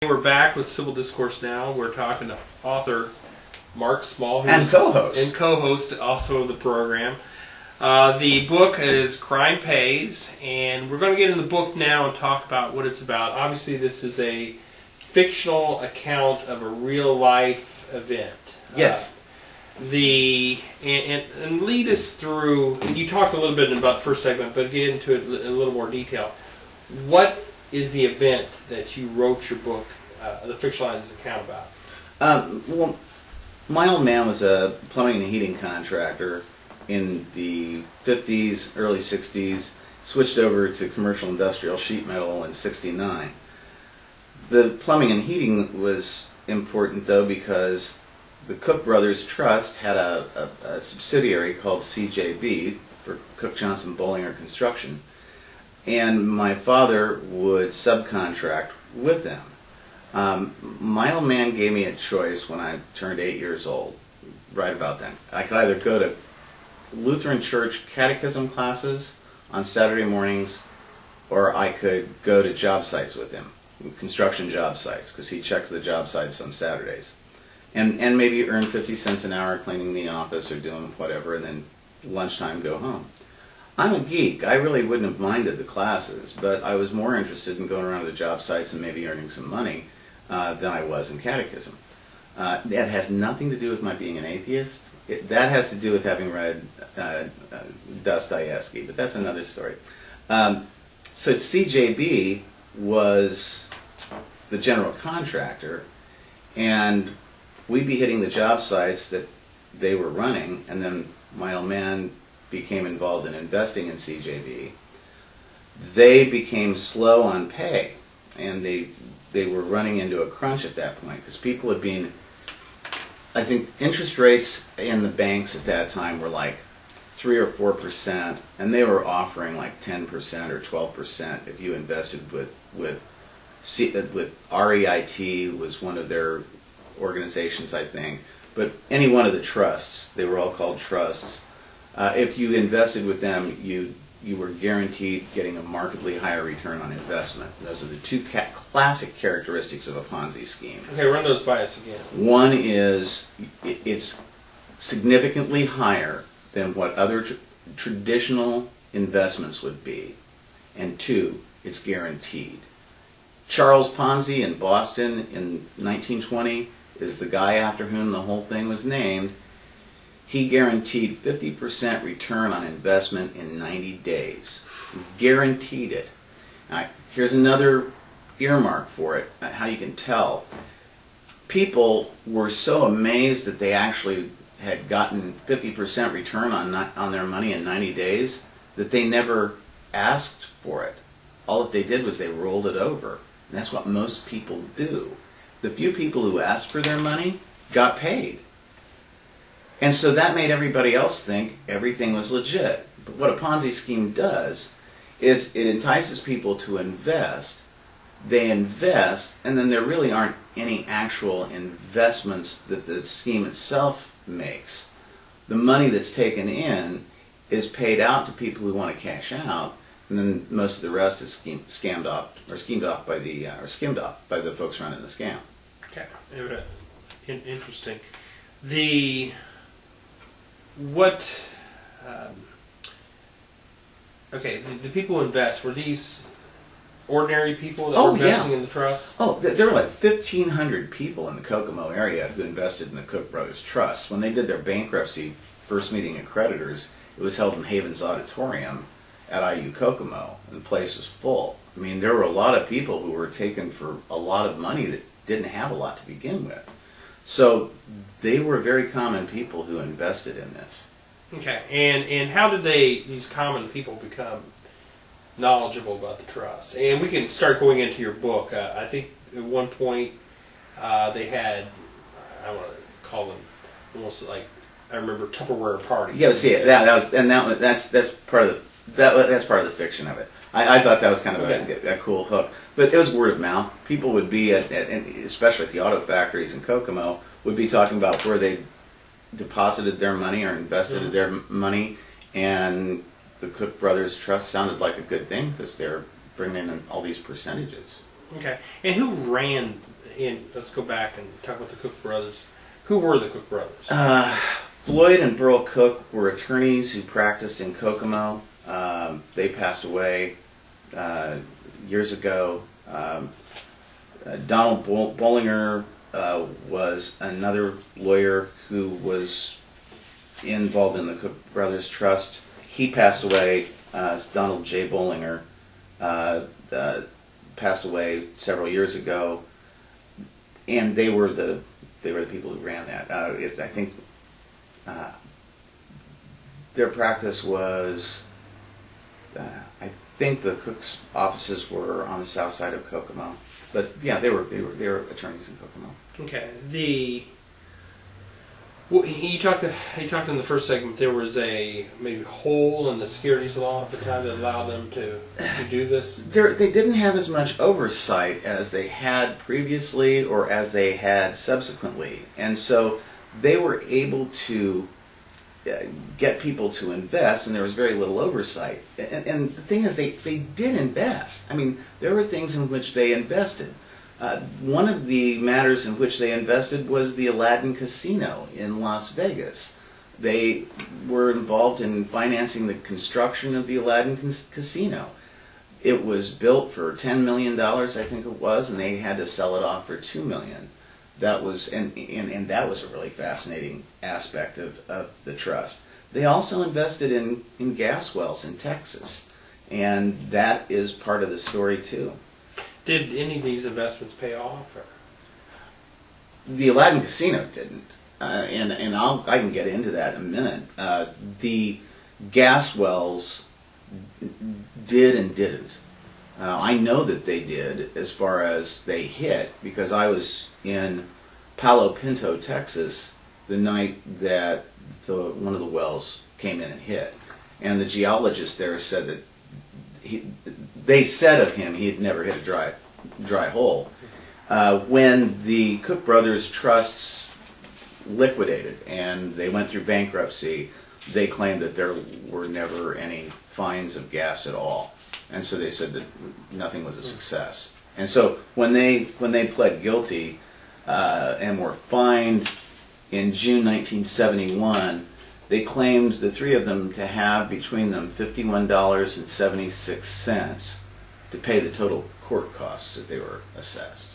We're back with Civil Discourse Now. We're talking to author Mark Small, who and co-host also of the program. The book is Crime Pays, and we're going to get in the book now and talk about what it's about. Obviously, this is a fictional account of a real-life event. Yes. And lead us through. You talked a little bit about the first segment, but get into it in a little more detail. What is the event that you wrote your book, the fictionalized account, about? Well, my old man was a plumbing and heating contractor in the 50s, early 60s, switched over to commercial industrial sheet metal in 69. The plumbing and heating was important, though, because the Cook Brothers Trust had a subsidiary called CJB, for Cook Johnson Bollinger Construction, and my father would subcontract with them. My old man gave me a choice when I turned 8 years old, right about then. I could either go to Lutheran Church catechism classes on Saturday mornings, or I could go to job sites with him, construction job sites, because he checked the job sites on Saturdays. And maybe earn 50 cents an hour cleaning the office or doing whatever, and then lunchtime go home. I'm a geek. I really wouldn't have minded the classes, but I was more interested in going around to the job sites and maybe earning some money than I was in catechism. That has nothing to do with my being an atheist. That has to do with having read Dostoevsky, but that's another story. So CJB was the general contractor, and we'd be hitting the job sites that they were running, and then my old man became involved in investing in CJB. They became slow on pay, and they were running into a crunch at that point, because people had been, I think interest rates in the banks at that time were like 3 or 4%, and they were offering like 10% or 12% if you invested with REIT was one of their organizations, I think, but any one of the trusts, they were all called trusts. If you invested with them, you were guaranteed getting a markedly higher return on investment. Those are the two classic characteristics of a Ponzi scheme. Okay, run those by us again. One is it's significantly higher than what other traditional investments would be. And two, it's guaranteed. Charles Ponzi in Boston in 1920 is the guy after whom the whole thing was named. He guaranteed 50% return on investment in 90 days. Guaranteed it. Now, here's another earmark for it, how you can tell. People were so amazed that they actually had gotten 50% return on their money in 90 days that they never asked for it. All that they did was they rolled it over. And that's what most people do. The few people who asked for their money got paid. And so that made everybody else think everything was legit. But what a Ponzi scheme does is it entices people to invest. They invest, and then there really aren't any actual investments that the scheme itself makes. The money that's taken in is paid out to people who want to cash out, and then most of the rest is skimmed off by the folks running the scam. Okay, interesting. The people who invest, were these ordinary people that were investing in the trust? Oh, there were like 1,500 people in the Kokomo area who invested in the Cook Brothers Trust. When they did their bankruptcy first meeting of creditors, it was held in Havens Auditorium at IU Kokomo, and the place was full. I mean, there were a lot of people who were taken for a lot of money that didn't have a lot to begin with. So they were very common people who invested in this. Okay, and how did these common people become knowledgeable about the trust? And we can start going into your book. I think at one point they had, I want to call them almost like, I remember Tupperware parties. Yeah, see, that's part of the fiction of it. I thought that was kind of a cool hook. But it was word of mouth. People would be, especially at the auto factories in Kokomo, would be talking about where they deposited their money or invested their money, and the Cook Brothers Trust sounded like a good thing because they're bringing in all these percentages. Okay. And who ran let's go back and talk about the Cook brothers. Who were the Cook brothers? Floyd and Burl Cook were attorneys who practiced in Kokomo. They passed away years ago. Donald Bollinger was another lawyer who was involved in the Cook Brothers Trust. He passed away. Donald J. Bollinger passed away several years ago, and they were the people who ran that. I think their practice was. I think the Cook's offices were on the south side of Kokomo, but yeah, they were attorneys in Kokomo. Okay. You talked in the first segment. There was a maybe hole in the securities law at the time that allowed them to do this. They didn't have as much oversight as they had previously or as they had subsequently, and so they were able to get people to invest, and there was very little oversight. And the thing is, they did invest. I mean, there were things in which they invested. One of the matters in which they invested was the Aladdin Casino in Las Vegas. They were involved in financing the construction of the Aladdin Casino. It was built for $10 million, I think it was, and they had to sell it off for $2 million. That was and that was a really fascinating aspect of the trust. They also invested in gas wells in Texas, and that is part of the story too. Did any of these investments pay off? Or? The Aladdin Casino didn't, and I can get into that in a minute. The gas wells did and didn't. I know that they did as far as they hit, because I was in Palo Pinto, Texas, the night that one of the wells came in and hit. And the geologist there said that they said of him he had never hit a dry hole. When the Cook Brothers Trusts liquidated and they went through bankruptcy, they claimed that there were never any finds of gas at all. And so they said that nothing was a success. And so when they pled guilty and were fined in June 1971, they claimed, the three of them, to have between them $51.76 to pay the total court costs that they were assessed.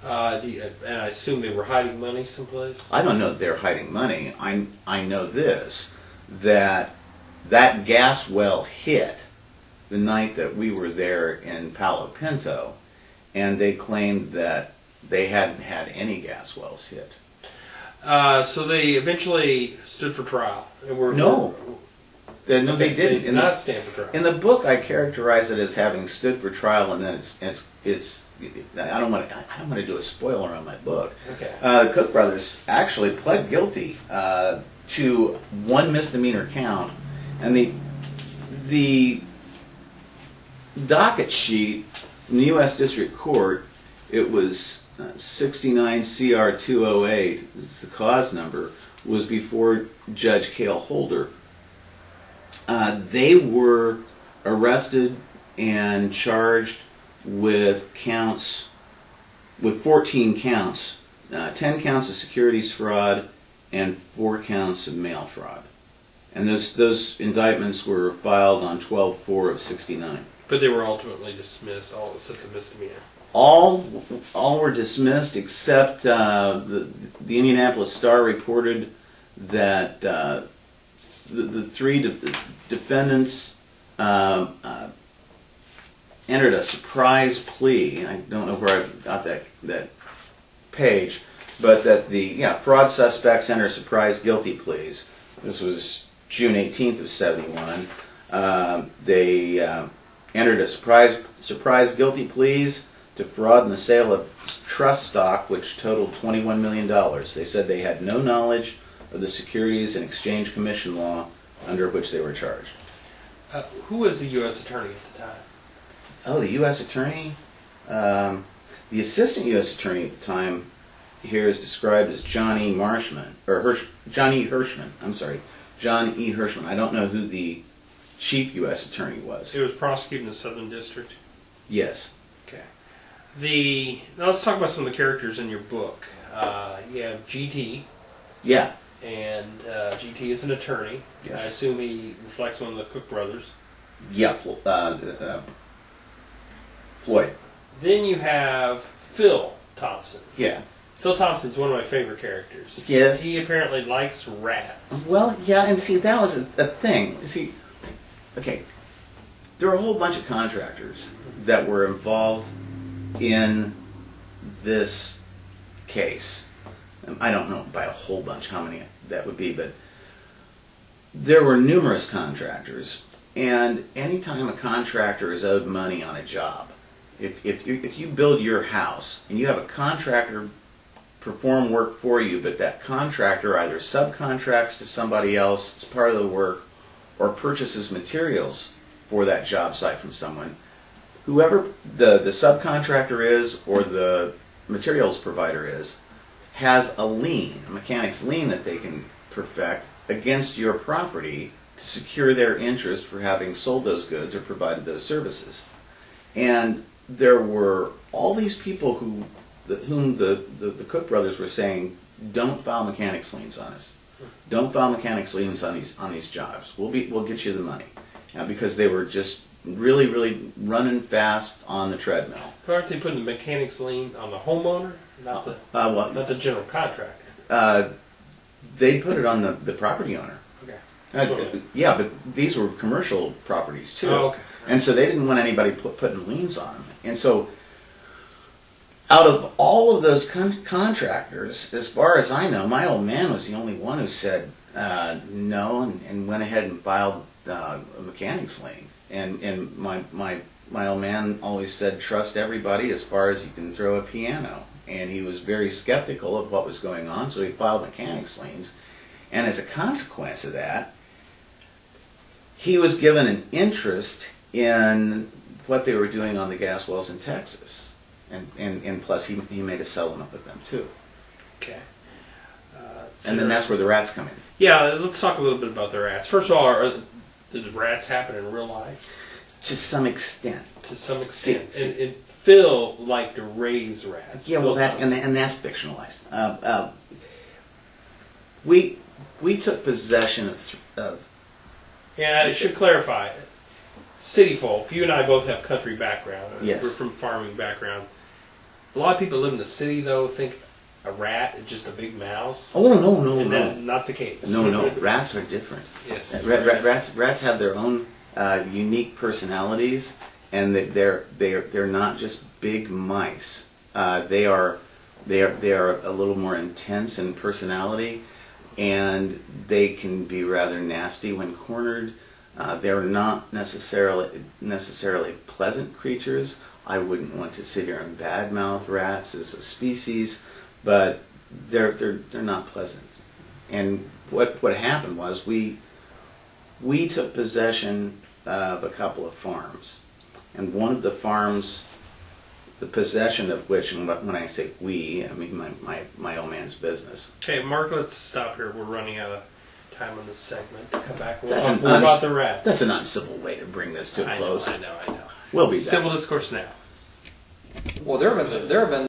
And I assume they were hiding money someplace? I don't know that they're hiding money. I know this, that gas well hit the night that we were there in Palo Pinto, and they claimed that they hadn't had any gas wells hit. So they eventually stood for trial. And No, they didn't. They did not stand for trial. In the book, I characterize it as having stood for trial, and then it's. I don't want to do a spoiler on my book. Okay. The Cook brothers actually pled guilty to one misdemeanor count, and the docket sheet in the U.S. District Court, it was 69 CR 208, this is the cause number, was before Judge Cale Holder. They were arrested and charged with 14 counts, 10 counts of securities fraud and 4 counts of mail fraud. And those indictments were filed on 12/4 of 69. But they were ultimately dismissed, all except the misdemeanor. All were dismissed except the Indianapolis Star reported that the three defendants entered a surprise plea, and I don't know where I got that page, but that the fraud suspects entered surprise guilty pleas. This was June 18th of 71. They entered a surprise guilty pleas to fraud in the sale of trust stock, which totaled $21 million. They said they had no knowledge of the Securities and Exchange Commission law under which they were charged. Who was the U.S. attorney at the time? Oh, the U.S. attorney? The assistant U.S. attorney at the time here is described as John E. Hirschman. John E. Hirschman. I don't know who the chief U.S. attorney was. It was prosecuted in the Southern District? Yes. Okay. Now let's talk about some of the characters in your book. You have GT. Yeah. And GT is an attorney. Yes. I assume he reflects one of the Cook brothers. Yeah, Floyd. Then you have Phil Thompson. Yeah. Phil Thompson's one of my favorite characters. Yes. He apparently likes rats. Well, yeah, and see, that was a thing. See, okay, there were a whole bunch of contractors that were involved in this case. I don't know by a whole bunch how many that would be, but there were numerous contractors, and anytime a contractor is owed money on a job, if you build your house and you have a contractor perform work for you, but that contractor either subcontracts to somebody else as part of the work or purchases materials for that job site from someone, whoever the subcontractor is or the materials provider is, has a lien, a mechanic's lien that they can perfect against your property to secure their interest for having sold those goods or provided those services. And there were all these people whom the Cook brothers were saying, don't file mechanics liens on us. Don't file mechanics liens on these jobs. We'll get you the money. Because they were just really running fast on the treadmill. Aren't they putting the mechanics lien on the homeowner, not the general contractor? They put it on the property owner. Okay. Yeah, but these were commercial properties too. Oh, okay. And so they didn't want anybody putting liens on them. And so out of all of those contractors, as far as I know, my old man was the only one who said no and went ahead and filed a mechanics lien. And my old man always said, trust everybody as far as you can throw a piano. And he was very skeptical of what was going on, so he filed mechanics liens. And as a consequence of that, he was given an interest in what they were doing on the gas wells in Texas. And plus, he made a settlement with them, too. Okay. And then that's where the rats come in. Yeah, let's talk a little bit about the rats. First of all, did the rats happen in real life? To some extent. To some extent. And Phil liked to raise rats. Yeah, well, that's fictionalized. We took possession of. Yeah, I should clarify. City folk, you and I both have country background. Yes. We're from farming background. A lot of people live in the city, though, think a rat is just a big mouse. Oh, no. And that is not the case. No. Rats are different. Yes. Rats have their own unique personalities, and they're not just big mice. They are a little more intense in personality, and they can be rather nasty when cornered. They're not necessarily pleasant creatures. I wouldn't want to sit here and badmouth rats as a species, but they're not pleasant. And what happened was we took possession of a couple of farms, and one of the farms, the possession of which, and when I say we, I mean my old man's business. Okay, Mark, let's stop here. We're running out of time on this segment. Come back. We'll talk more about the rats. That's an uncivil way to bring this to a close. I know. We'll be back. Civil Discourse Now. Well, there have been